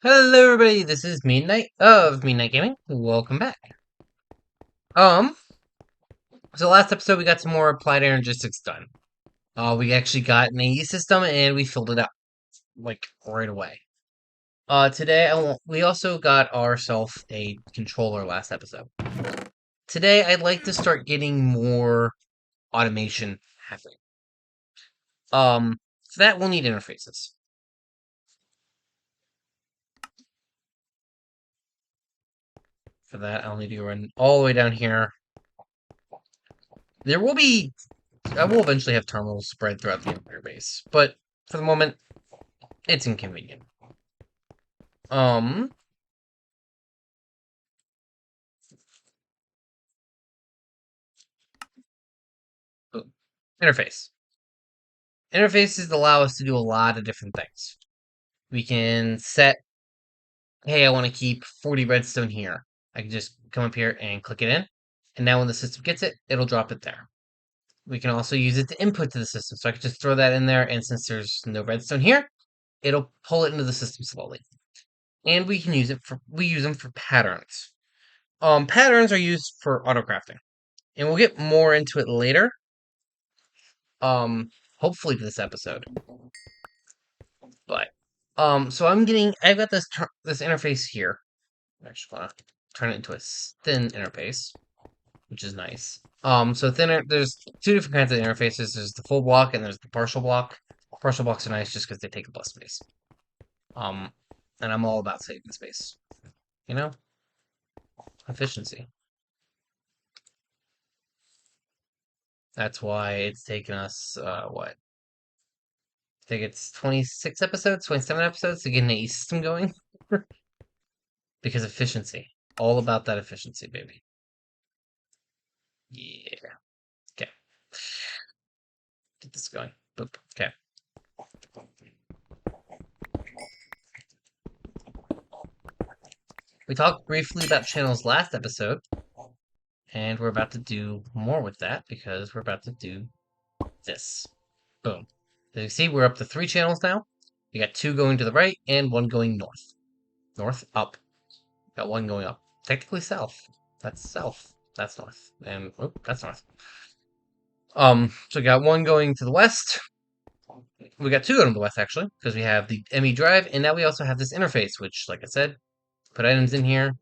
Hello everybody, this is Midnight of Midnight Gaming. Welcome back. Um, so last episode we got some more applied energistics done. We actually got an AE system and we filled it up, like, right away. Today we also got ourselves a controller last episode. Today I'd like to start getting more automation happening. For that we'll need interfaces. For that I'll need to run all the way down here. There will be I will eventually have terminals spread throughout the entire base, but for the moment, it's inconvenient. Um, Interface. Interfaces allow us to do a lot of different things. We can set, hey, I want to keep 40 redstone here. I can just come up here and click it in, and now when the system gets it, it'll drop it there. We can also use it to input to the system, so I can just throw that in there, and since there's no redstone here, it'll pull it into the system slowly. And we can use them for patterns. Patterns are used for autocrafting, and we'll get more into it later. Hopefully for this episode. But so I've got this interface here. I'm actually gonna turn it into a thin interface, which is nice. So there's two different kinds of interfaces. There's the full block and there's the partial block. Partial blocks are nice just because they take up less space. Um, and I'm all about saving space. You know, efficiency. That's why it's taken us what? I think it's 26 episodes, 27 episodes to get an AE system going. Because efficiency. All about that efficiency, baby. Yeah. Okay. Get this going. Boop. Okay. We talked briefly about channels last episode, and we're about to do more with that because we're about to do this. Boom. As you see, we're up to 3 channels now. We got 2 going to the right and 1 going north. North, up. Got 1 going up. Technically south. That's south. That's north. And, oh, that's north. So we got 1 going to the west. We got 2 going to the west, actually, because we have the ME drive, and now we also have this interface, which, like I said, put items in here.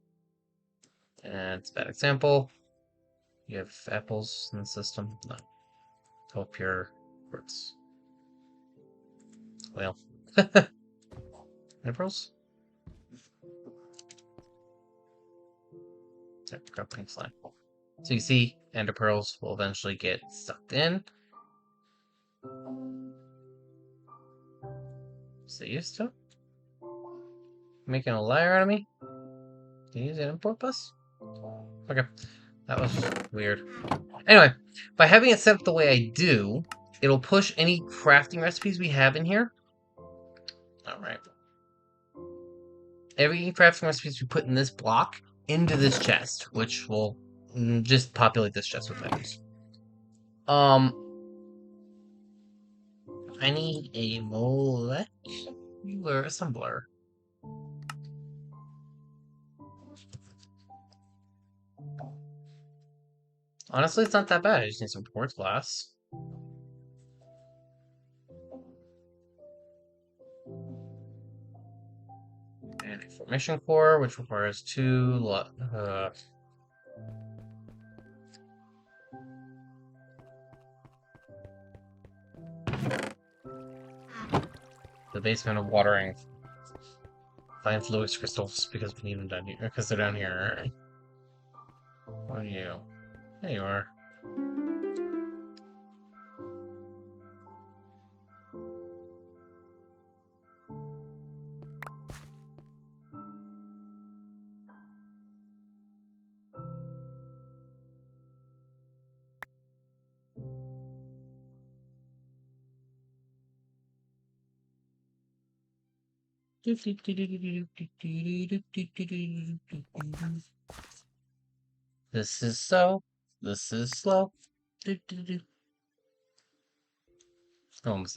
And it's a bad example. You have apples in the system. No. It's all pure quartz. Well. Apples? Yeah, grab pink slime. So you see, ender pearls will eventually get sucked in. So used to? Making a liar out of me? Can you use an import bus? Okay. That was weird. Anyway, by having it set up the way I do, it'll push any crafting recipes we have in here. Alright. Every crafting recipes we put in this block into this chest, which will just populate this chest with items. I need a molecular assembler. Honestly, it's not that bad. I just need some quartz glass. And a formation core, which requires 2 the basement of watering. Find fluix crystals because we need them down here. Because they're down here. What are you? There you are. This is so. This is slow. Almost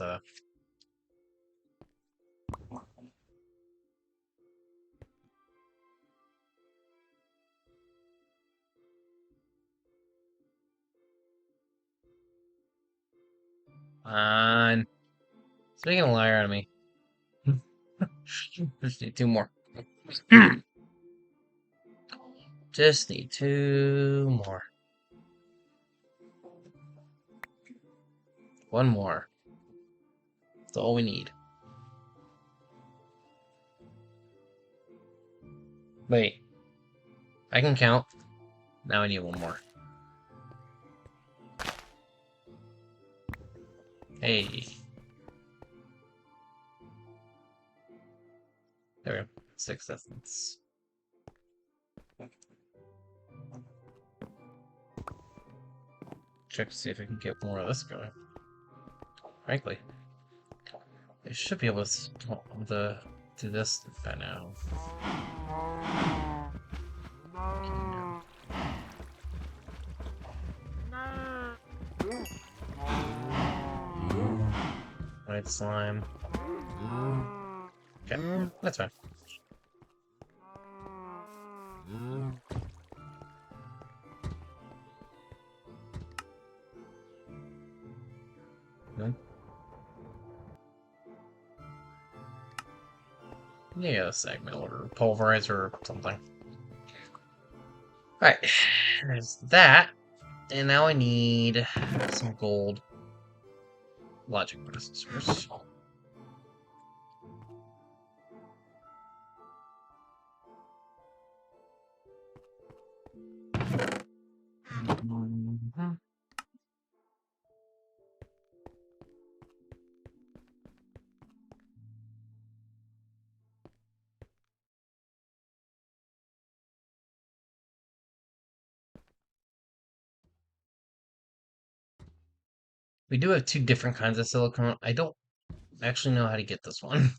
on. It's making a liar out of me. Just need two more. Just need two more. One more. That's all we need. Wait. I can count. Now I need one more. Hey. There we go. 6 essence. Check to see if I can get more of this going. Frankly, I should be able to do this by now. White slime. Okay, that's fine. No? Yeah, segment or pulverizer or something. Alright, there's that. And now I need some gold logic processors. We do have two different kinds of silicone. I don't actually know how to get this one.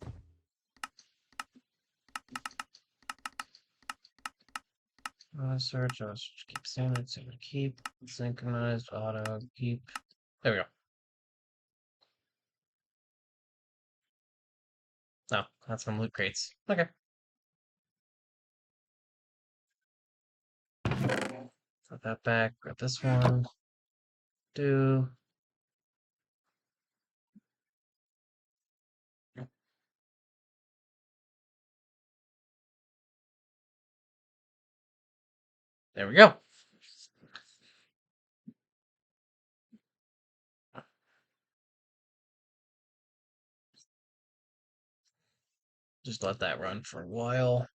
Search, keep standard, keep, synchronized, auto, keep. There we go. Oh, that's from loot crates. Okay. Put that back, grab this one. Do. There we go. Just let that run for a while.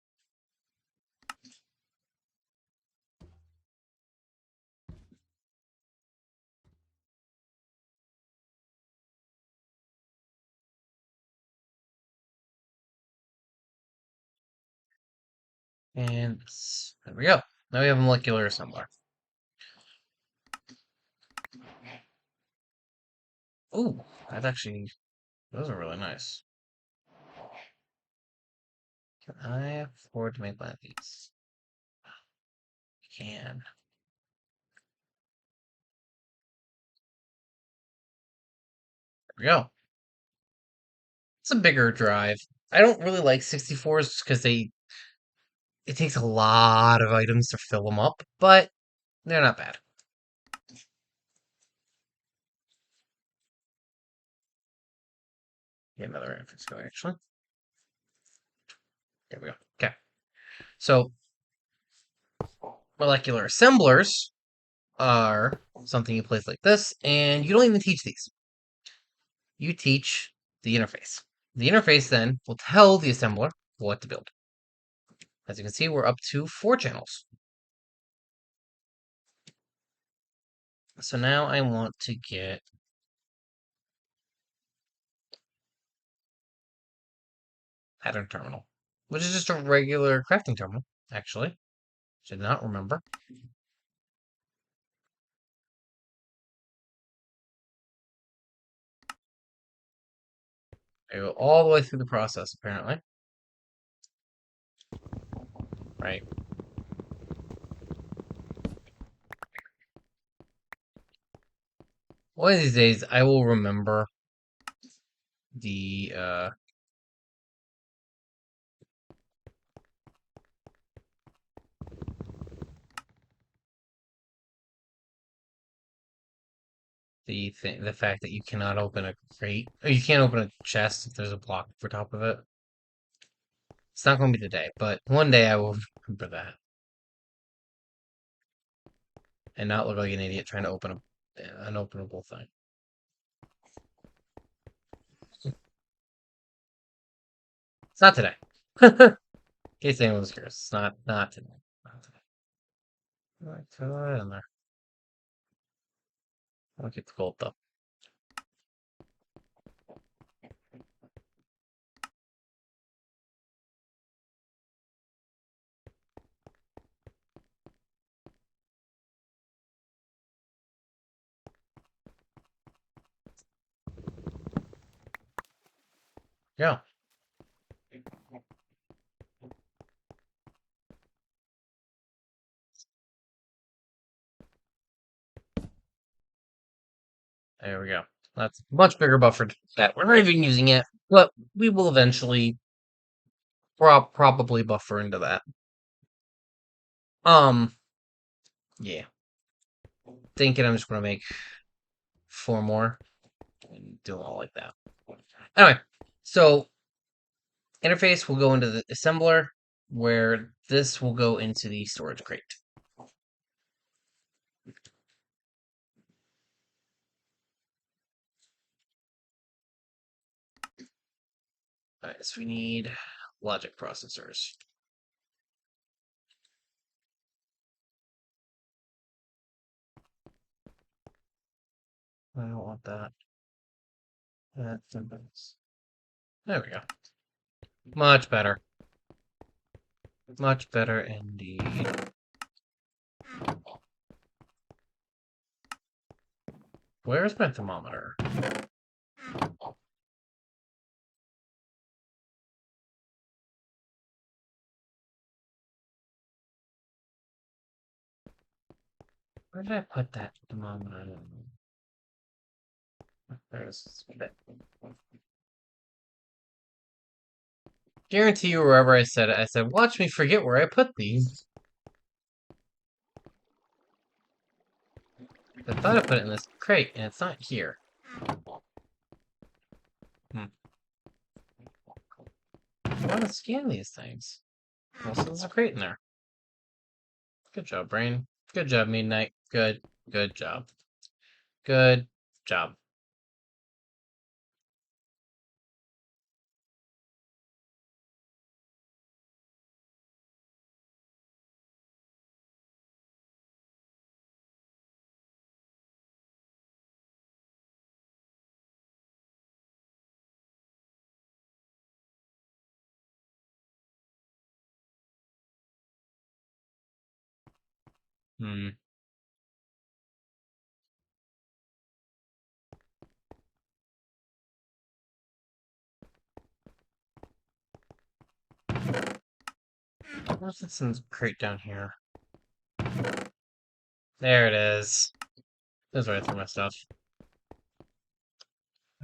And there we go. Now we have a molecular assembler. Ooh, those are really nice. Can I afford to make one of these? I can. There we go. It's a bigger drive. I don't really like 64s because it takes a lot of items to fill them up, but they're not bad. Get another inference going, actually. There we go. Okay. So, molecular assemblers are something you place like this, and you don't even teach these. You teach the interface. The interface then will tell the assembler what to build. As you can see, we're up to 4 channels. So now I want to get pattern terminal, which is just a regular crafting terminal, actually. Should not remember. I go all the way through the process, apparently. Right. One of these days, I will remember the the fact that you cannot open a crate or you can't open a chest if there's a block over top of it. It's not going to be today, but one day I will remember that and not look like an idiot trying to open an openable thing. It's not today. In case anyone was curious, it's not today. Not today. All right, throw that in there. I'll keep the gold though. Yeah, there we go. That's much bigger buffer that we're not even using yet, but we will eventually probably buffer into that. Um, yeah. Thinking I'm just gonna make 4 more and do them all like that. Anyway, so interface will go into the assembler, where this will go into the storage crate. Alright, so we need logic processors. I don't want that. That's there we go. Much better. Much better indeed. Where's my thermometer? Where did I put that thermometer? There's it. Guarantee you wherever I said it, I said, watch me forget where I put these. I thought I put it in this crate, and it's not here. Hmm. I want to scan these things. Also, there's a crate in there. Good job, brain. Good job, Midnight. Good job. Good job. Hmm. Where's this crate down here? There it is. That's where I threw my stuff.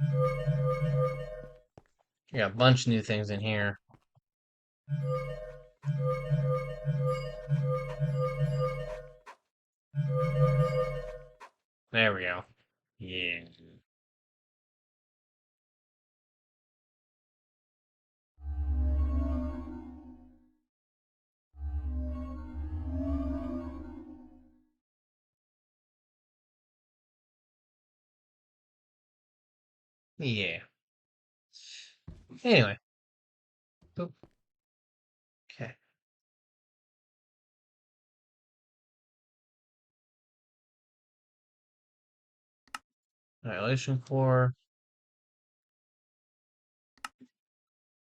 I got a bunch of new things in here. There we go. Yeah. Yeah. Anyway. Boop. Okay. Annihilation core.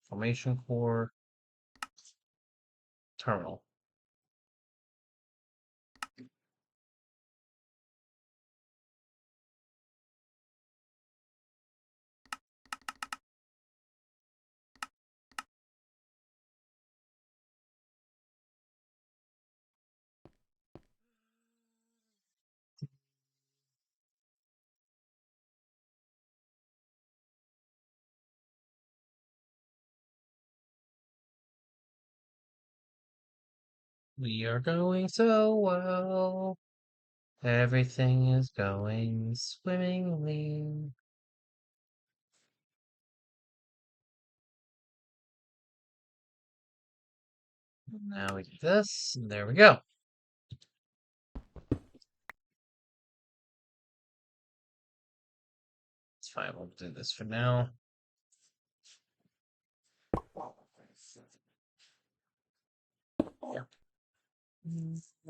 Formation core. Terminal. We are going so well. Everything is going swimmingly. Now we do this, and there we go. It's fine, we'll do this for now.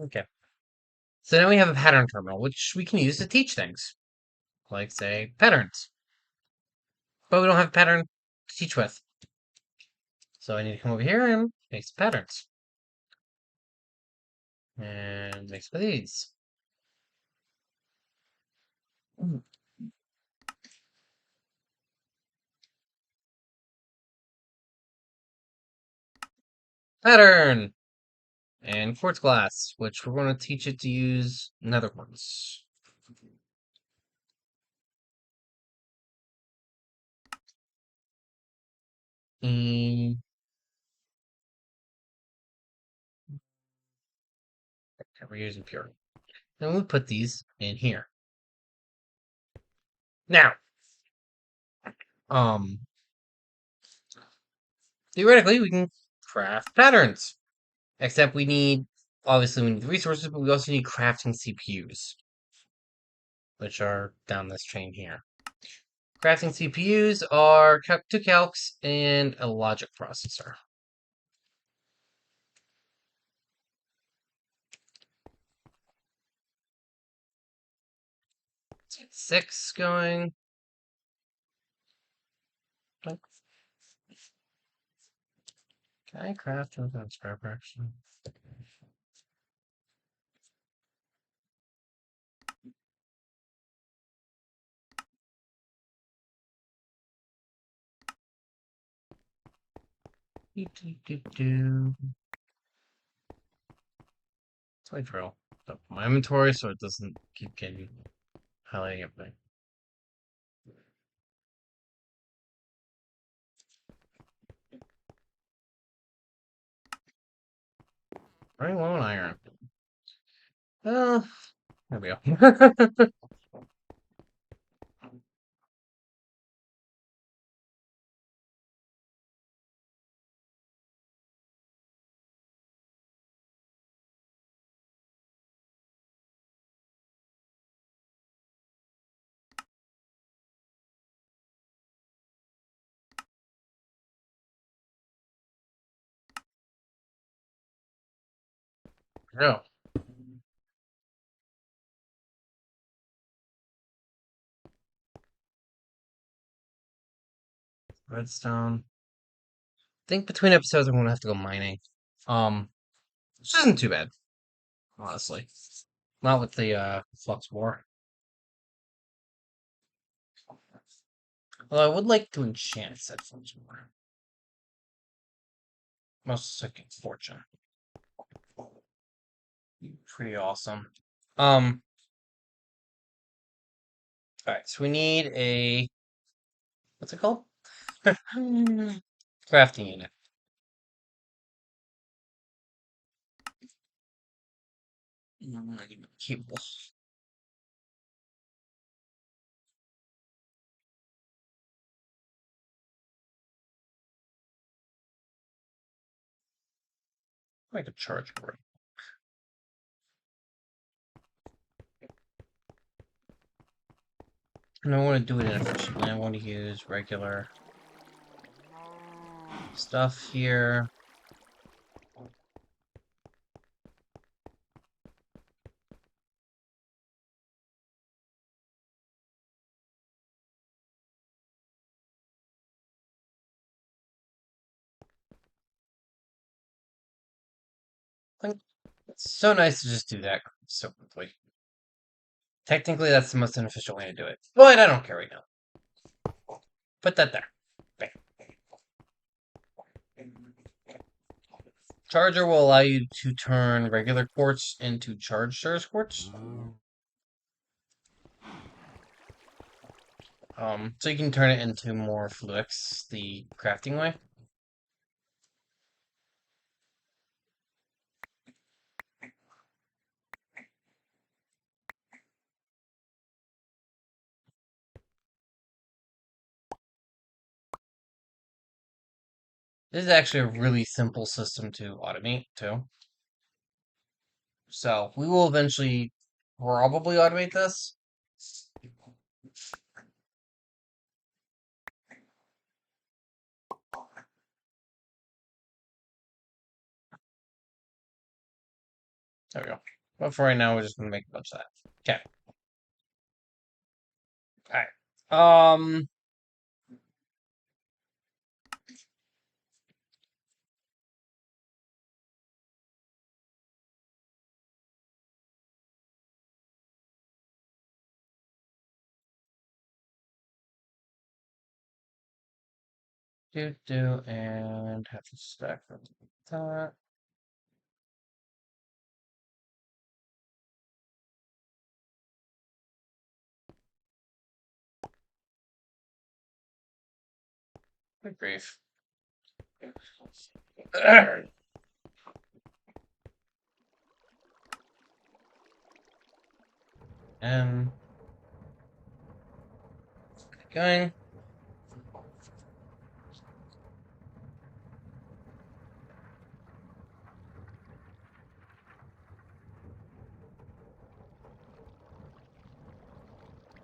Okay. So now we have a pattern terminal, which we can use to teach things, like, say, patterns. But we don't have a pattern to teach with. So I need to come over here and make some patterns. And make some of these. Pattern! And quartz glass, which we're going to teach it to use nether quartz. Mm, okay, we're using pure. And we'll put these in here. Now, um, theoretically, we can craft patterns. Except obviously, we need the resources, but we also need crafting CPUs, which are down this chain here. Crafting CPUs are two calcs and a logic processor. Let's get 6 going. Can I craft without scrap actually? Let's wait for my inventory so it doesn't keep getting highlighting everything. Running low on iron. Well, there we go. Go. Redstone. I think between episodes I'm gonna have to go mining. Which isn't too bad, honestly. Not with the flux war. Although I would like to enchant said flux war. Most second fortune. Pretty awesome. Alright, so we need a what's it called? Crafting unit. Cable. Like a charge cord. And I want to do it inefficiently. I want to use regular stuff here. Like, it's so nice to just do that so quickly. Technically, that's the most inefficient way to do it. But I don't care right now. Put that there. Bam. Charger will allow you to turn regular quartz into charged surge quartz. So you can turn it into more Fluix, the crafting way. This is actually a really simple system to automate, too. So we will eventually probably automate this. There we go. But for right now, we're just going to make a bunch of that. Okay. All right. And have to stack that. Good grief. And going.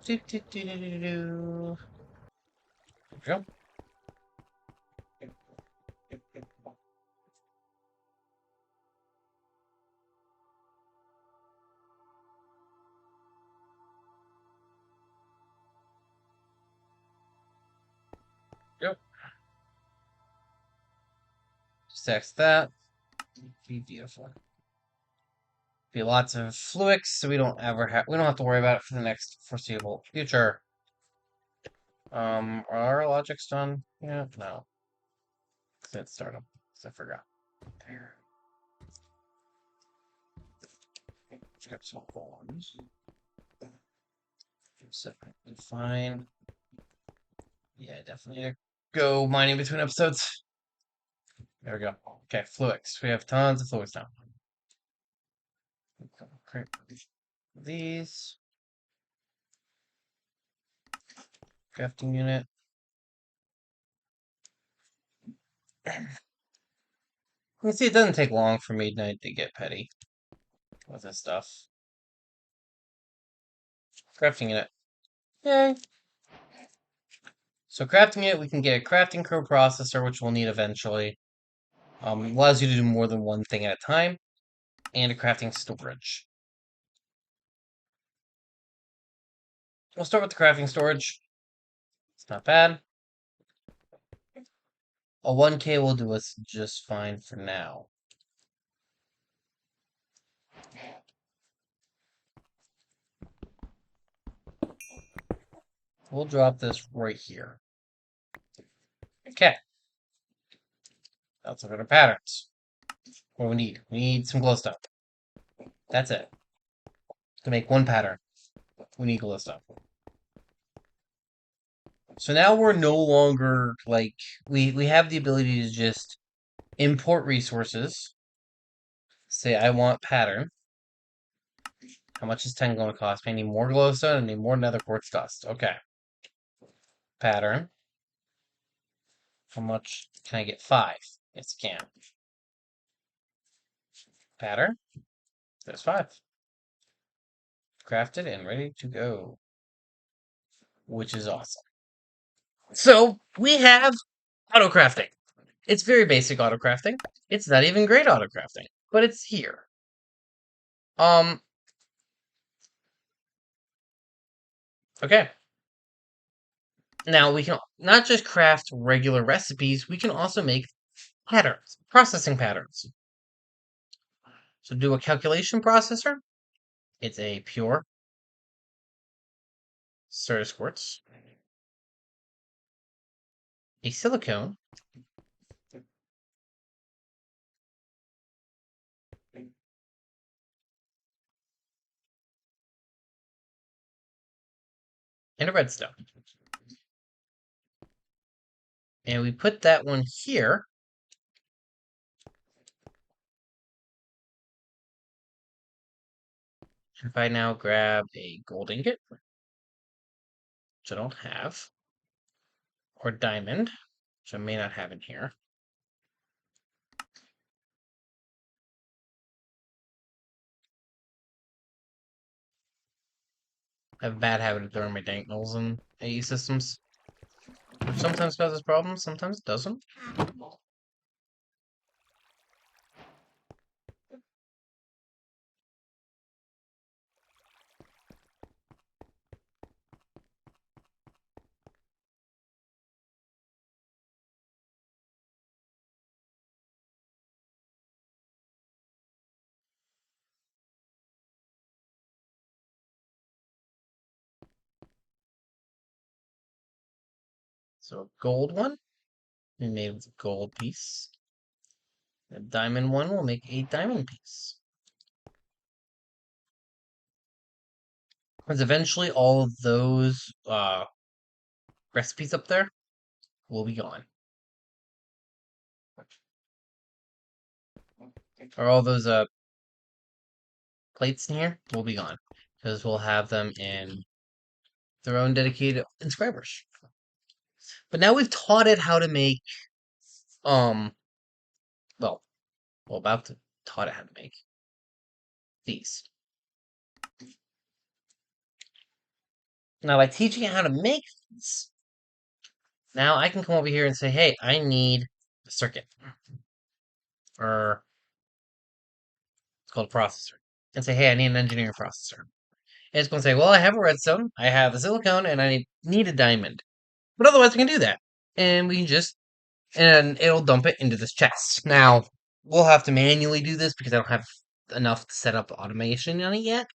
Do, do, do, do, do, do. There we go. Yep. Stacks that. Be beautiful. Be lots of fluics, so we don't have to worry about it for the next foreseeable future. Are our logics done? Yeah, no. Let's start them. I forgot. There. Got some forms. So fine. Yeah, definitely need to go mining between episodes. There we go. Okay, fluics. We have tons of fluics now. Create these. Crafting unit. You see, it doesn't take long for Midnight to get petty with this stuff. Crafting unit. Yay! So crafting it, we can get a crafting coprocessor, which we'll need eventually. Allows you to do more than one thing at a time, and a crafting storage. We'll start with the crafting storage. It's not bad. A 1K will do us just fine for now. We'll drop this right here. Okay. Let's look at our patterns. What do we need? We need some glowstone. That's it. To make one pattern, we need glowstone. So now we're no longer like we have the ability to just import resources. Say I want pattern. How much is 10 going to cost me? I need more glowstone and I need more nether quartz dust. Okay. Pattern. How much can I get? 5. Yes, I can. Pattern. There's 5. Crafted and ready to go. Which is awesome. So we have autocrafting. It's very basic autocrafting. It's not even great autocrafting, but it's here. Okay. Now we can not just craft regular recipes, we can also make patterns, processing patterns. So do a calculation processor. It's a pure Certus quartz, a silicone, and a redstone. And we put that one here. If I now grab a gold ingot, which I don't have, or diamond, which I may not have in here. I have a bad habit of throwing my dangles in AE systems, which sometimes causes problems, sometimes it doesn't. So a gold one, we made with a gold piece. A diamond one will make a diamond piece. Because eventually all of those recipes up there will be gone. Or all those plates in here will be gone. Because we'll have them in their own dedicated inscribers. But now we've taught it how to make um well, we're about to taught it how to make these. Now by teaching it how to make these, now I can come over here and say, hey, I need a circuit. Or it's called a processor. And say, hey, I need an engineering processor. And it's going to say, well, I have a redstone, I have a silicone, and I need a diamond. But otherwise, we can do that. And we can just, and it'll dump it into this chest. Now, we'll have to manually do this because I don't have enough to set up automation on it yet.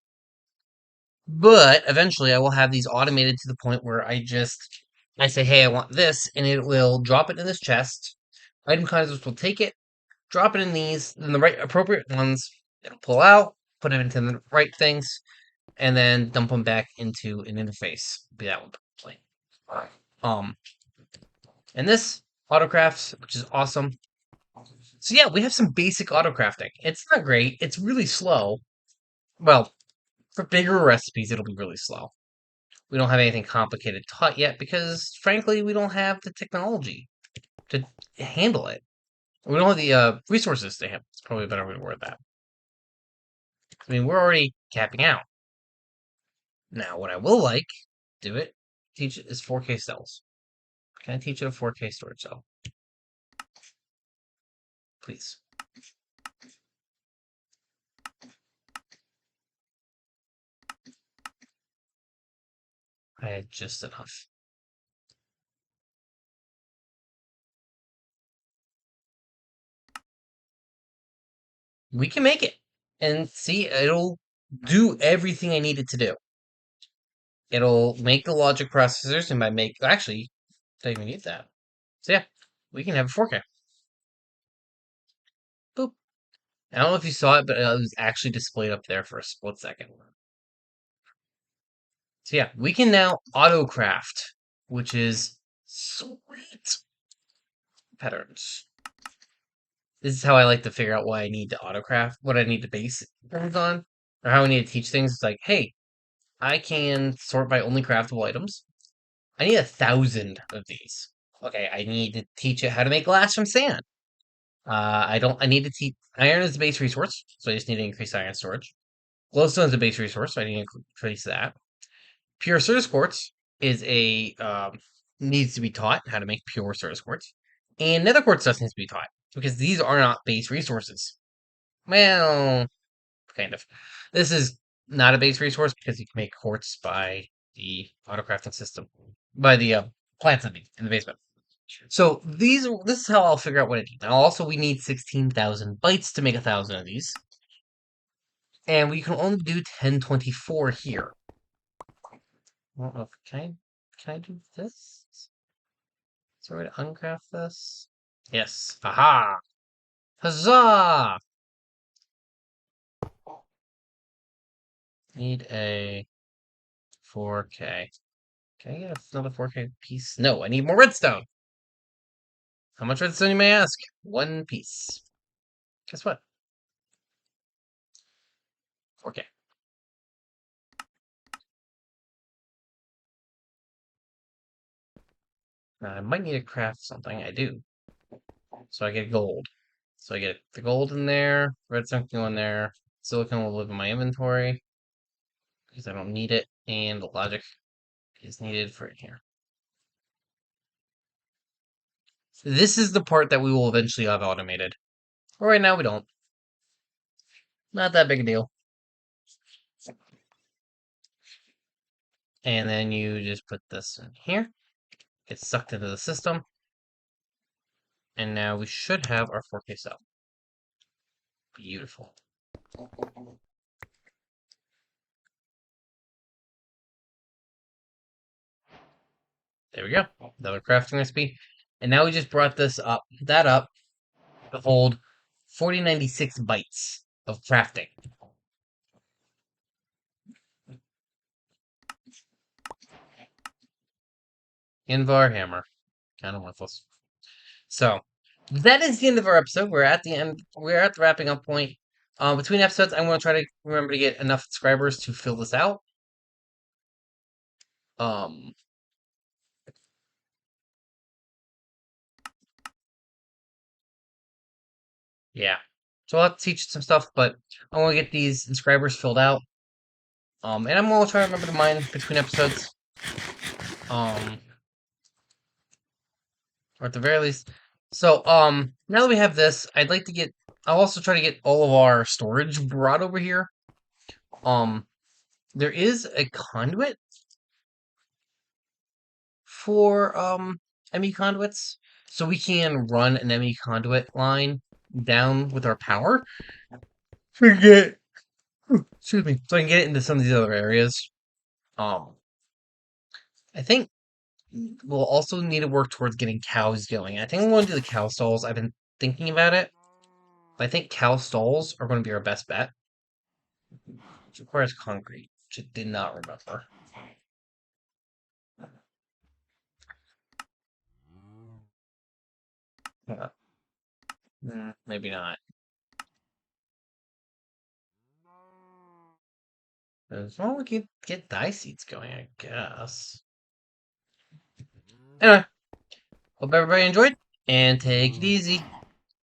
But eventually, I will have these automated to the point where I say, hey, I want this, and it will drop it in this chest. Item controls will take it, drop it in these, then the right appropriate ones, it'll pull out, put it into the right things, and then dump them back into an interface. Be that one. Probably. Um, and this autocrafts, which is awesome. So yeah, we have some basic autocrafting. It's not great. It's really slow. Well, for bigger recipes, it'll be really slow. We don't have anything complicated taught yet because, frankly, we don't have the technology to handle it. We don't have the resources to handle. It's probably a better way to word that. I mean, we're already capping out. Now, what I will like, do it, teach it is 4K cells. Can I teach it a 4K storage cell? Please. I had just enough. We can make it. And see, it'll do everything I need it to do. It'll make the logic processors, and by make, actually, don't even need that. So yeah, we can have a 4K. Boop. I don't know if you saw it, but it was actually displayed up there for a split second. So yeah, we can now autocraft, which is sweet. Patterns. This is how I like to figure out why I need to autocraft, what I need to base things on, or how I need to teach things. It's like, hey, I can sort by only craftable items. I need 1,000 of these. Okay, I need to teach it how to make glass from sand. I need to teach iron is the base resource, so I just need to increase iron storage. Glowstone is the base resource, so I need to increase that. Pure Certus quartz is needs to be taught how to make pure Certus quartz, and nether quartz stuff needs to be taught because these are not base resources. Well, kind of. This is not a base resource because you can make quartz by the autocrafting system, by the plants in the basement. So this is how I'll figure out what I need. Now, also, we need 16,000 bytes to make 1,000 of these, and we can only do 1024 here. I don't know if can I do this? Is there a way to uncraft this? Yes. Aha! Huzzah! Need a 4K. Can I get another 4K piece? No, I need more redstone. How much redstone, you may ask? One piece. Guess what? 4K. Now, I might need to craft something. I do. So I get gold. So I get the gold in there, redstone can go in there, silicon will live in my inventory because I don't need it. and logic is needed for here. This is the part that we will eventually have automated. But right now we don't. Not that big a deal. And then you just put this in here. Gets sucked into the system. And now we should have our 4K cell. Beautiful. There we go. Another crafting recipe. And now we just brought that up to hold 4096 bytes of crafting. Invar hammer. Kind of worthless. So that is the end of our episode. We're at the end. We're at the wrapping up point. Between episodes, I'm going to try to remember to get enough subscribers to fill this out. Um, yeah. So I'll have to teach some stuff, but I want to get these subscribers filled out. And I'm going to try to remember to mine between episodes. Um, or at the very least. So, now that we have this, I'll also try to get all of our storage brought over here. There is a conduit for, ME conduits. So we can run an ME conduit line down with our power. Forget. Excuse me. So I can get it into some of these other areas. Um, I think we'll also need to work towards getting cows going. I think I'm going to do the cow stalls. I've been thinking about it. I think cow stalls are going to be our best bet. Which requires concrete, which I did not remember. Yeah. Maybe not. As long as we can get dye seeds going, I guess. Anyway, hope everybody enjoyed, and take it easy.